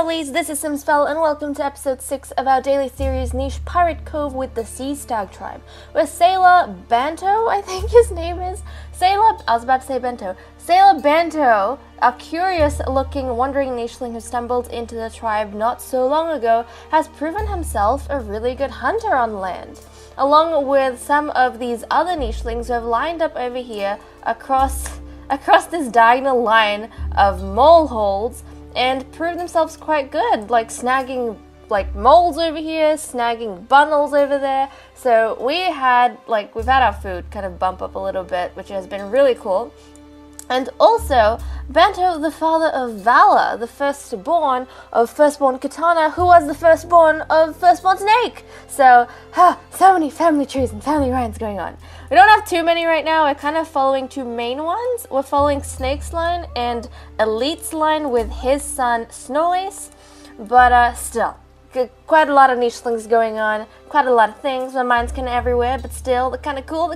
lovelies, this is Simspell and welcome to episode 6 of our daily series Niche Pirate Cove with the Sea Stag Tribe, where Sailor Banto, I think his name is, Sailor Banto, a curious-looking wandering nicheling who stumbled into the tribe not so long ago, has proven himself a really good hunter on land, along with some of these other nichelings who have lined up over here across this diagonal line of mole holes and proved themselves quite good, like snagging moles over here, snagging bundles over there. So we've had our food kind of bump up a little bit, which has been really cool. And also, Banto, the father of Valor, the firstborn of Firstborn Katana, who was the firstborn of Firstborn Snake. So many family trees and family lines going on. We don't have too many right now. We're kind of following two main ones. We're following Snake's line and Elite's line with his son Snowlace. But still, quite a lot of nichelings going on, quite a lot of things. My mind's kind of everywhere, but still, they're kind of cool.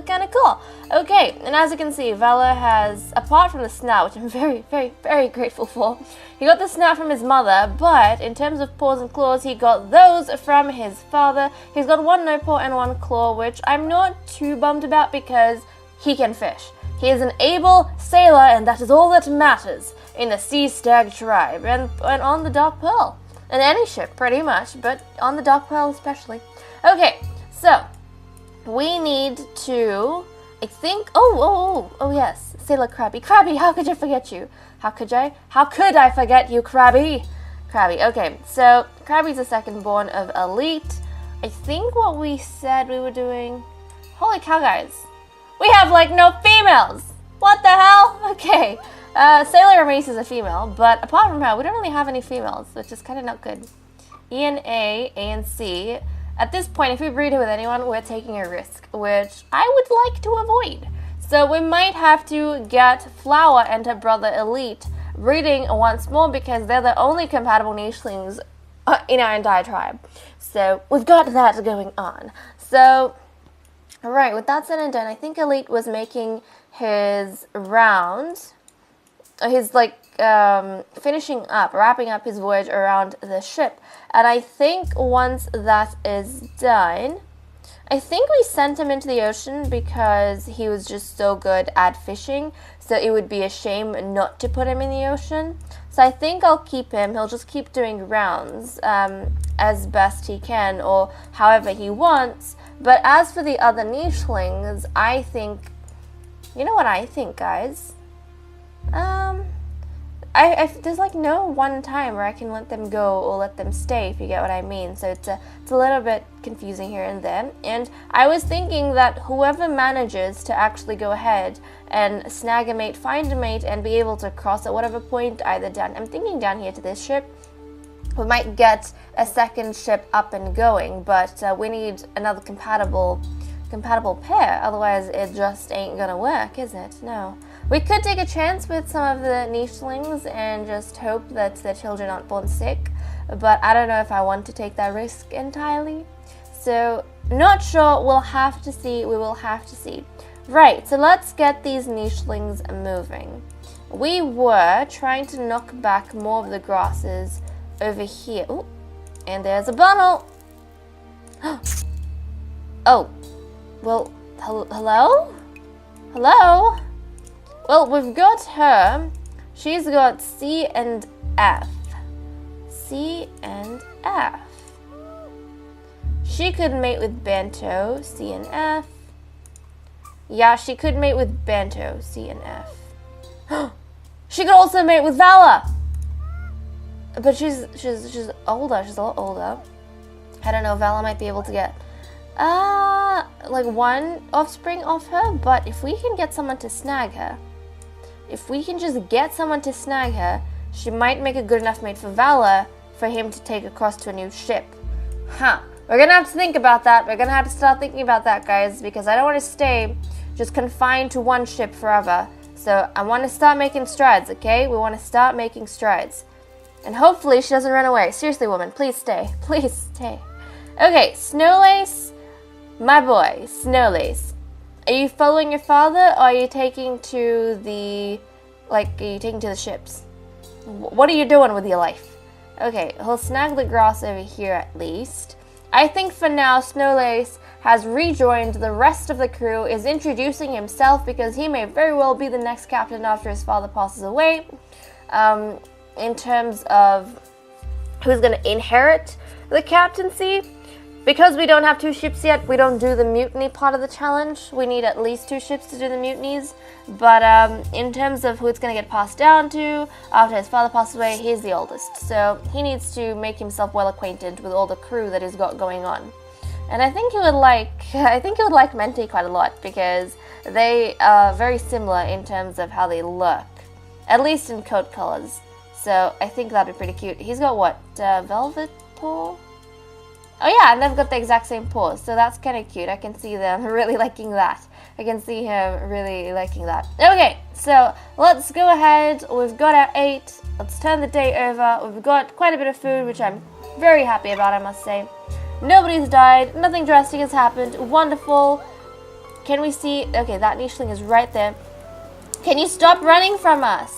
Okay, and as you can see, Valor has, apart from the snout, which I'm very, very, very grateful for, he got the snout from his mother, but in terms of paws and claws, he got those from his father. He's got one no paw and one claw, which I'm not too bummed about because he can fish. He is an able sailor, and that is all that matters in the Sea Stag Tribe and on the Dark Pearl. In any ship, pretty much, but on the Dark Pearl especially. Okay, so we need to, I think, oh yes, Sailor Krabby. Krabby, how could I forget you? How could I forget you, Krabby? Okay, so Krabby's the second-born of Elite. I think what we said we were doing, holy cow, guys. We have, no females! What the hell? Okay. Sailor Amaze is a female, but apart from her, we don't really have any females, which is kind of not good. E and A and C. At this point, if we breed with anyone, we're taking a risk, which I would like to avoid. So we might have to get Flower and her brother Elite breeding once more because they're the only compatible nichelings in our entire tribe. So we've got that going on. So, alright, with that said and done, I think Elite was making his round. He's wrapping up his voyage around the ship. And I think once that is done, I think we sent him into the ocean because he was just so good at fishing. So it would be a shame not to put him in the ocean. So I think I'll keep him. He'll just keep doing rounds as best he can or however he wants. But as for the other nichelings, I think, you know what I think, guys? There's no one time where I can let them go or let them stay, if you get what I mean. So it's a little bit confusing here and there. And I was thinking that whoever manages to actually go ahead and snag a mate, find a mate, and be able to cross at whatever point either down. I'm thinking down here to this ship. We might get a second ship up and going, but we need another compatible pair. Otherwise, it just ain't gonna work, is it? No. We could take a chance with some of the nichelings and just hope that their children aren't born sick, but I don't know if I want to take that risk entirely. So, not sure. We'll have to see. We will have to see. Right, so let's get these nichelings moving. We were trying to knock back more of the grasses over here. Ooh, and there's a bundle. Oh, well, hello? Hello? Well, we've got her. She's got C and F. C and F. She could mate with Banto, C and F. Yeah, she could mate with Banto, C and F. She could also mate with Valor. But she's older. She's a lot older. I don't know. Valor might be able to get one offspring off her. But if we can get someone to snag her. If we can just get someone to snag her, she might make a good enough mate for Valor for him to take across to a new ship. We're gonna have to think about that. We're gonna have to start thinking about that, guys, because I don't want to stay just confined to one ship forever. So I want to start making strides, okay? We want to start making strides. And hopefully she doesn't run away. Seriously, woman, please stay. Please stay. Okay, Snowlace, my boy, Snowlace. Are you following your father, or are you taking to the, ships? What are you doing with your life? Okay, he'll snag the grass over here at least. I think for now, Snowlace has rejoined the rest of the crew, is introducing himself because he may very well be the next captain after his father passes away. In terms of who's going to inherit the captaincy. Because we don't have 2 ships yet, we don't do the mutiny part of the challenge. We need at least 2 ships to do the mutinies. But in terms of who it's going to get passed down to, after his father passes away, he's the oldest. So he needs to make himself well acquainted with all the crew that he's got going on. And I think he would like Menti quite a lot because they are very similar in terms of how they look. At least in coat colors. So I think that'd be pretty cute. He's got what? Velvet paw? Oh yeah, and they've got the exact same paws, so that's kind of cute. I can see them really liking that. I can see him really liking that. Okay, so let's go ahead. We've got our 8. Let's turn the day over. We've got quite a bit of food, which I'm very happy about, I must say. Nobody's died. Nothing drastic has happened. Wonderful. Can we see? Okay, that nicheling is right there. Can you stop running from us?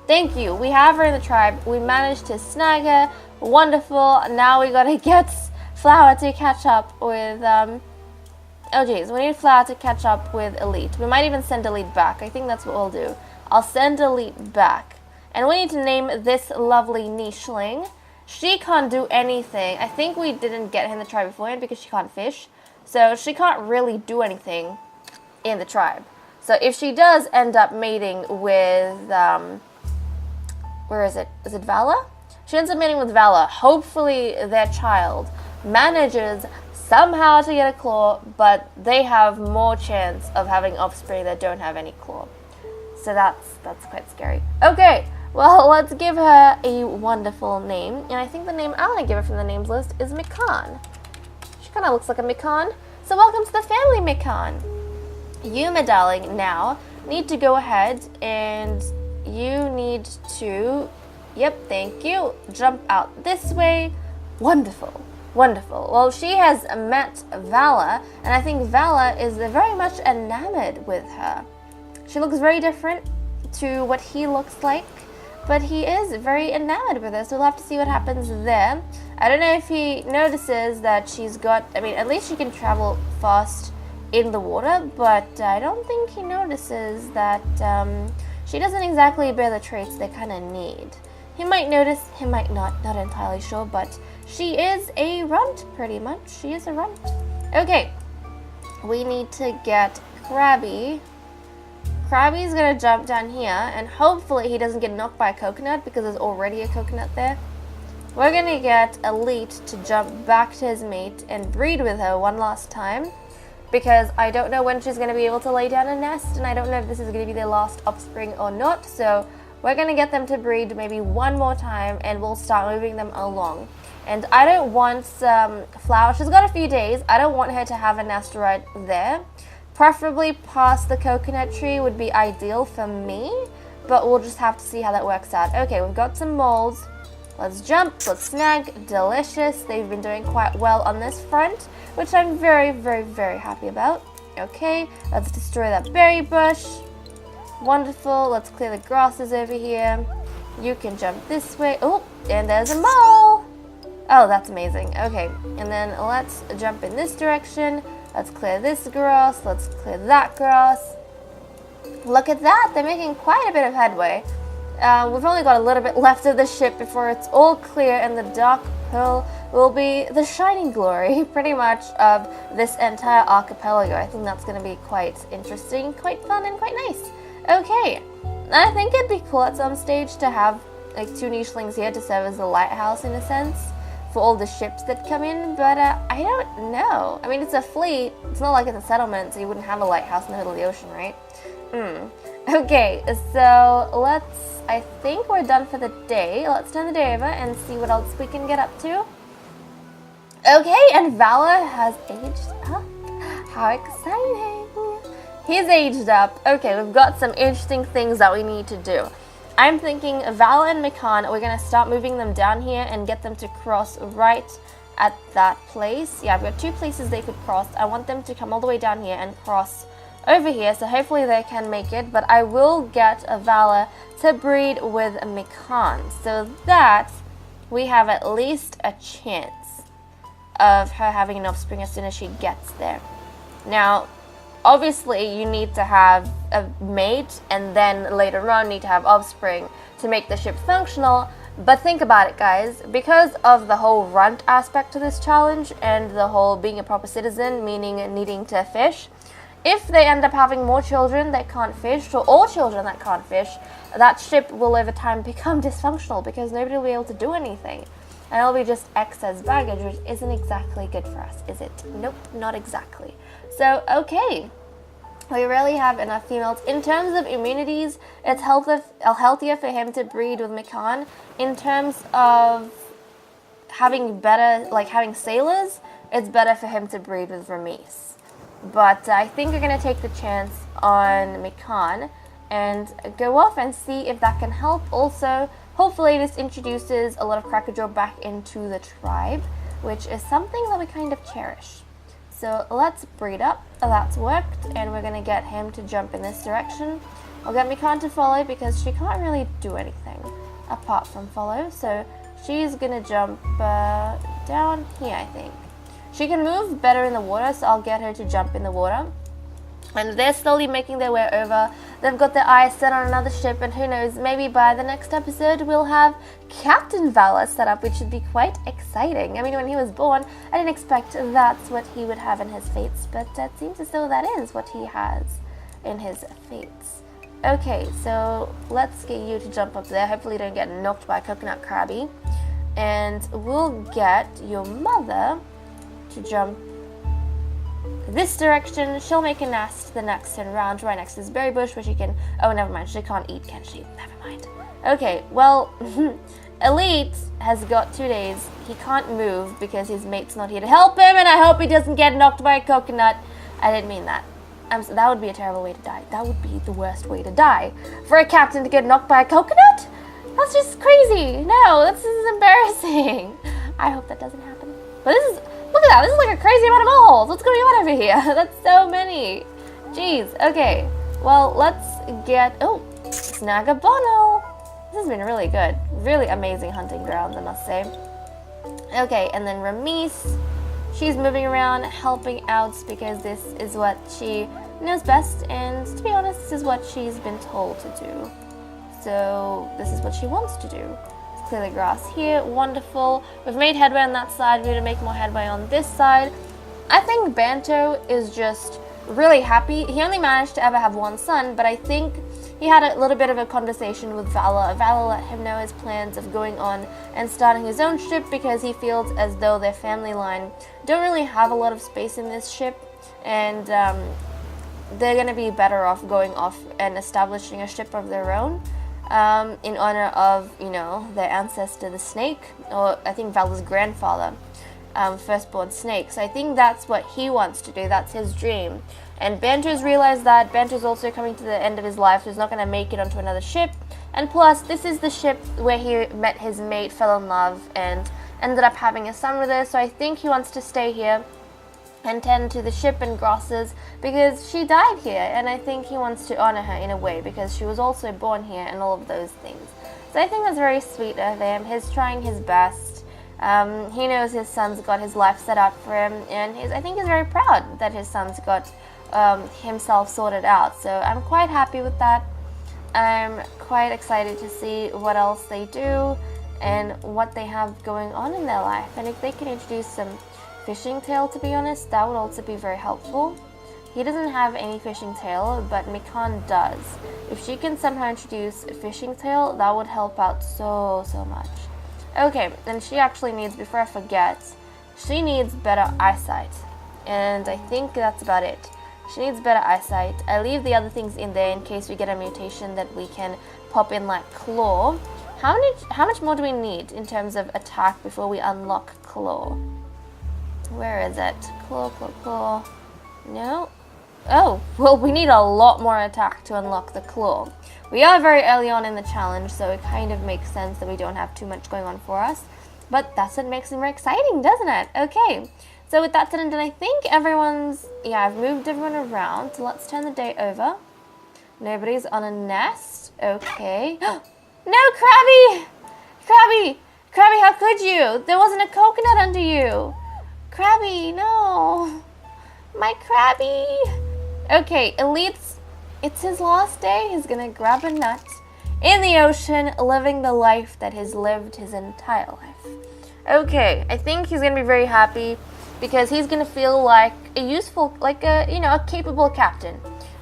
Thank you. We have her in the tribe. We managed to snag her. Wonderful. Now we gotta get Flower to catch up with, oh geez, we need Flower to catch up with Elite. We might even send Elite back. I think that's what we'll do. I'll send Elite back. And we need to name this lovely nicheling. She can't do anything. I think we didn't get her in the tribe beforehand because she can't fish. So she can't really do anything in the tribe. So if she does end up mating with, where is it? Is it Vala? She ends up mating with Vala. Hopefully their child manages somehow to get a claw, but they have more chance of having offspring that don't have any claw. So that's quite scary. Okay, well, let's give her a wonderful name. And I think the name I want to give her from the names list is Mikan. She kind of looks like a Mikan. So welcome to the family, Mikan. You, my darling, now need to go ahead and you need to, yep, thank you, jump out this way. Wonderful. Wonderful. Well, she has met Vala, and I think Vala is very much enamored with her. She looks very different to what he looks like, but he is very enamored with her, so we'll have to see what happens there. I don't know if he notices that she's got, I mean, at least she can travel fast in the water, but I don't think he notices that she doesn't exactly bear the traits they kind of need. He might notice, he might not entirely sure, but she is a runt, pretty much. She is a runt. Okay, we need to get Krabby. Krabby's gonna jump down here, and hopefully he doesn't get knocked by a coconut because there's already a coconut there. We're gonna get Elite to jump back to his mate and breed with her one last time because I don't know when she's gonna be able to lay down a nest, and I don't know if this is gonna be their last offspring or not, so we're gonna get them to breed maybe one more time and we'll start moving them along. And I don't want Flower, she's got a few days, I don't want her to have a nest right there. Preferably past the coconut tree would be ideal for me, but we'll just have to see how that works out. Okay, we've got some molds. Let's jump, let's snag, delicious. They've been doing quite well on this front, which I'm very, very, very happy about. Okay, let's destroy that berry bush. Wonderful, let's clear the grasses over here. You can jump this way. Oh, and there's a mole. Oh, that's amazing. Okay, and then let's jump in this direction. Let's clear this grass. Let's clear that grass. Look at that. They're making quite a bit of headway. We've only got a little bit left of the ship before it's all clear and the dark pearl will be the shining glory, pretty much, of this entire archipelago. I think that's going to be quite interesting, quite fun, and quite nice. Okay, I think it'd be cool at some stage to have like 2 nichelings here to serve as a lighthouse in a sense for all the ships that come in, but I don't know. I mean, it's a fleet. It's not like it's a settlement, so you wouldn't have a lighthouse in the middle of the ocean, right? Okay, so I think we're done for the day. Let's turn the day over and see what else we can get up to. Okay, and Vala has aged up. How exciting. He's aged up. Okay, we've got some interesting things that we need to do. I'm thinking Vala and Mikan, we're going to start moving them down here and get them to cross right at that place. Yeah, I've got 2 places they could cross. I want them to come all the way down here and cross over here, so hopefully they can make it. But I will get Vala to breed with Mikan so that we have at least a chance of her having an offspring as soon as she gets there. Now, obviously, you need to have a mate, and then later on need to have offspring to make the ship functional. But think about it, guys. Because of the whole runt aspect to this challenge, and the whole being a proper citizen, meaning needing to fish, if they end up having more children that can't fish, or all children that can't fish, that ship will over time become dysfunctional because nobody will be able to do anything. And it'll be just excess baggage, which isn't exactly good for us, is it? Nope, not exactly. So, okay. We really have enough females. In terms of immunities, it's healthier for him to breed with Mikan. In terms of having sailors, it's better for him to breed with Ramis. But I think we're going to take the chance on Mikan and go off and see if that can help. Also, hopefully this introduces a lot of crackerjaw back into the tribe, which is something that we kind of cherish. So let's breed up. That's worked, and we're going to get him to jump in this direction. I'll get Mikan to follow because she can't really do anything apart from follow. So she's going to jump down here, I think. She can move better in the water, so I'll get her to jump in the water. And they're slowly making their way over. They've got their eyes set on another ship, and who knows, maybe by the next episode we'll have Captain Valor set up, which should be quite exciting. I mean, when he was born, I didn't expect that's what he would have in his fates, but it seems as though that is what he has in his fates. Okay, so let's get you to jump up there. Hopefully you don't get knocked by a coconut crabby. And we'll get your mother to jump this direction. She'll make a nest the next turn round right next to this berry bush, where she can... Oh, never mind. She can't eat, can she? Never mind. Okay, well, Elite has got 2 days. He can't move because his mate's not here to help him, and I hope he doesn't get knocked by a coconut. I didn't mean that. That would be a terrible way to die. That would be the worst way to die. For a captain to get knocked by a coconut? That's just crazy. No, this is embarrassing. I hope that doesn't happen. But this is... Look at that, this is like a crazy amount of moleholes. What's going on over here? That's so many. Jeez, okay. Well, let's get... Oh, Snagabono. This has been really good. Really amazing hunting grounds, I must say. Okay, and then Ramis. She's moving around, helping out because this is what she knows best. And to be honest, this is what she's been told to do. So this is what she wants to do. Clear the grass here. Wonderful. We've made headway on that side. We need to make more headway on this side. I think Banto is just really happy. He only managed to ever have one son, but I think he had a little bit of a conversation with Valor. Valor let him know his plans of going on and starting his own ship because he feels as though their family line don't really have a lot of space in this ship, and they're going to be better off going off and establishing a ship of their own. In honor of, you know, their ancestor, the snake, or I think Valor's grandfather, firstborn snake. So I think that's what he wants to do. That's his dream. And Banter's realized that. Banter's also coming to the end of his life, so he's not going to make it onto another ship. And plus, this is the ship where he met his mate, fell in love, and ended up having a son with her. So I think he wants to stay here and tend to the ship and grasses because she died here, and I think he wants to honor her in a way because she was also born here and all of those things. So I think that's very sweet of him. He's trying his best. He knows his son's got his life set out for him, and I think he's very proud that his son's got himself sorted out. So I'm quite happy with that. I'm quite excited to see what else they do and what they have going on in their life, and if they can introduce some fishing tail, to be honest, that would also be very helpful. He doesn't have any fishing tail, but Mikan does. If she can somehow introduce a fishing tail, that would help out so much. Okay, and she actually needs, before I forget, she needs better eyesight. And I think that's about it. She needs better eyesight. I leave the other things in there in case we get a mutation that we can pop in, like claw. How much more do we need in terms of attack before we unlock claw? Where is it? Claw, claw, claw. No? Oh, well, we need a lot more attack to unlock the claw. We are very early on in the challenge, so it kind of makes sense that we don't have too much going on for us. But that's what makes it more exciting, doesn't it? Okay, so with that said and done, I think everyone's... Yeah, I've moved everyone around, so let's turn the day over. Nobody's on a nest. Okay. No, Krabby! Krabby! Krabby, how could you? There wasn't a coconut under you. Krabby, no. My Krabby. Okay, Elite's, it's his last day. He's gonna grab a nut in the ocean, living the life that he's lived his entire life. Okay, I think he's gonna be very happy because he's gonna feel like a useful, like a capable captain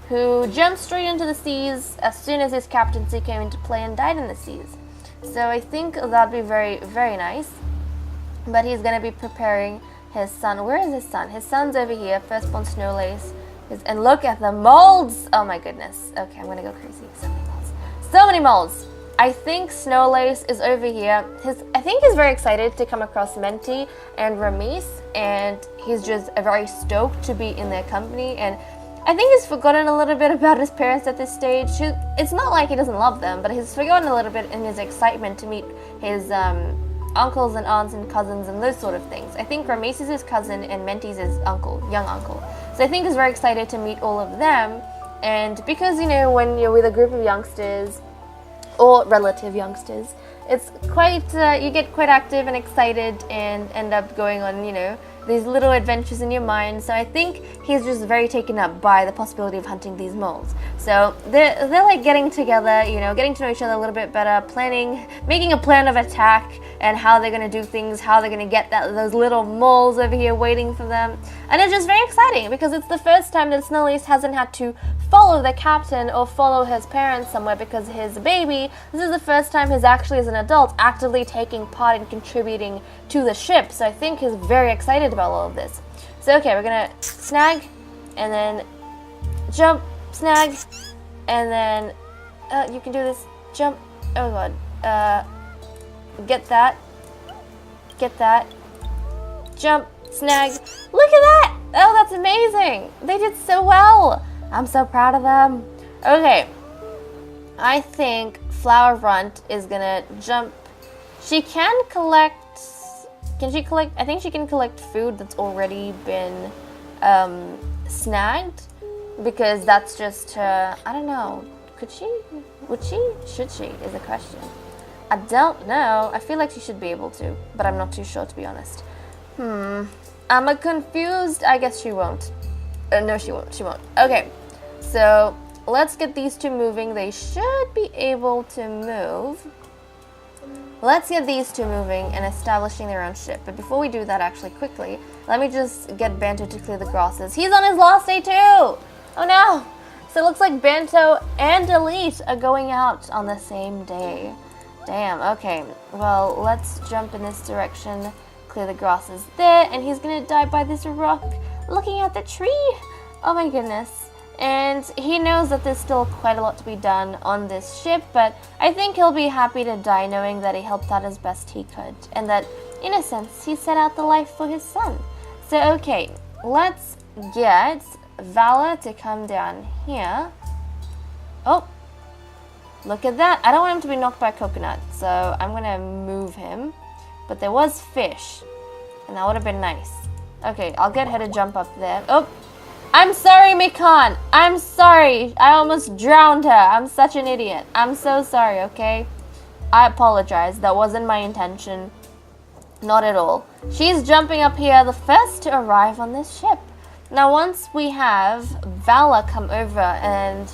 who jumped straight into the seas as soon as his captaincy came into play and died in the seas. So I think that'd be very, very nice. But he's gonna be preparing his son. Where is his son? His son's over here, firstborn Snowlace. And look at the molds! Oh my goodness. Okay, I'm gonna go crazy. So many molds. So many molds! I think Snowlace is over here. I think he's very excited to come across Menti and Ramis, and he's just very stoked to be in their company. And I think he's forgotten a little bit about his parents at this stage. It's not like he doesn't love them, but he's forgotten a little bit in his excitement to meet his uncles and aunts and cousins and those sort of things. I think Ramis is his cousin and Menti's his uncle, young uncle. So I think he's very excited to meet all of them. And because, when you're with a group of youngsters, or relative youngsters, it's quite, you get quite active and excited and end up going on, these little adventures in your mind. So I think he's just very taken up by the possibility of hunting these moles. So they're like getting together, getting to know each other a little bit better, making a plan of attack and how they're going to do things, how they're going to get those little moles over here waiting for them. And it's just very exciting because it's the first time that Snowlace hasn't had to follow the captain or follow his parents somewhere because he's a baby. This is the first time he's actually, as an adult, actively taking part and contributing to the ship. So I think he's very excited about all of this. So okay, we're gonna snag and then jump, snag, and then you can do this, jump. Oh god, get that, jump, snag. Look at that! Oh, that's amazing! They did so well. I'm so proud of them. Okay, I think Flower Runt is gonna jump. She can collect. Can she collect? I think she can collect food that's already been snagged, because that's just I don't know. Could she? Would she? Should she? Is the question. I don't know. I feel like she should be able to, but I'm not too sure, to be honest. I'm confused. I guess she won't. No, she won't. She won't. Okay. So let's get these two moving. They should be able to move. Let's get these two moving and establishing their own ship. But before we do that, actually, quickly, let me just get Banto to clear the grasses. He's on his last day too! Oh no! So it looks like Banto and Elite are going out on the same day. Damn, okay. Well, let's jump in this direction, clear the grasses there, and he's gonna die by this rock looking at the tree. Oh my goodness. And he knows that there's still quite a lot to be done on this ship, but I think he'll be happy to die knowing that he helped out as best he could, and that, in a sense, he set out the life for his son. So, okay, let's get Vala to come down here. Oh, look at that. I don't want him to be knocked by a coconut, so I'm going to move him. But there was fish, and that would have been nice. Okay, I'll get her to jump up there. Oh! I'm sorry, Mikan. I'm sorry. I almost drowned her. I'm such an idiot. I'm so sorry, okay? I apologize. That wasn't my intention. Not at all. She's jumping up here, the first to arrive on this ship. Now, once we have Vala come over and...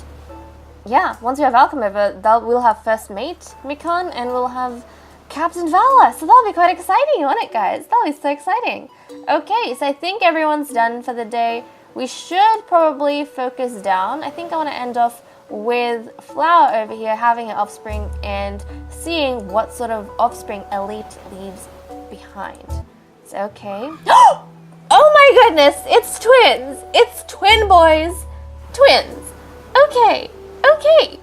Yeah, once we have Vala come over, we'll have first mate, Mikan, and we'll have Captain Vala. So that'll be quite exciting, won't it, guys? That'll be so exciting. Okay, so I think everyone's done for the day. We should probably focus down. I think I want to end off with Flower over here having an offspring and seeing what sort of offspring Elite leaves behind. So, okay. Oh my goodness! It's twins! It's twin boys! Twins! Okay, okay.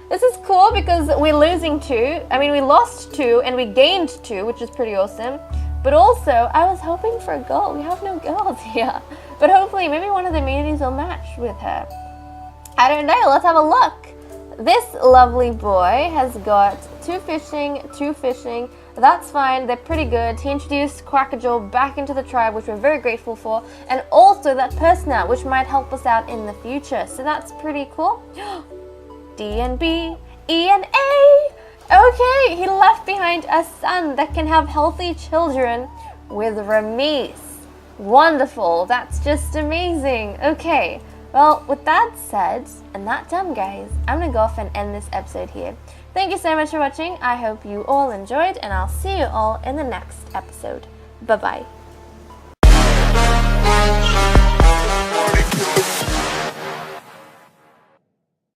This is cool because we're losing two. I mean, we lost two and we gained two, which is pretty awesome. But also, I was hoping for a girl. We have no girls here. But hopefully, maybe one of the muties will match with her. I don't know. Let's have a look. This lovely boy has got two fishing. That's fine. They're pretty good. He introduced Quackajaw back into the tribe, which we're very grateful for. And also that Persna, which might help us out in the future. So that's pretty cool. D and B, E and A. Okay, he left behind a son that can have healthy children with Ramis. Wonderful, that's just amazing. Okay, well, with that said, and that done, guys, I'm gonna go off and end this episode here. Thank you so much for watching. I hope you all enjoyed, and I'll see you all in the next episode. Bye-bye.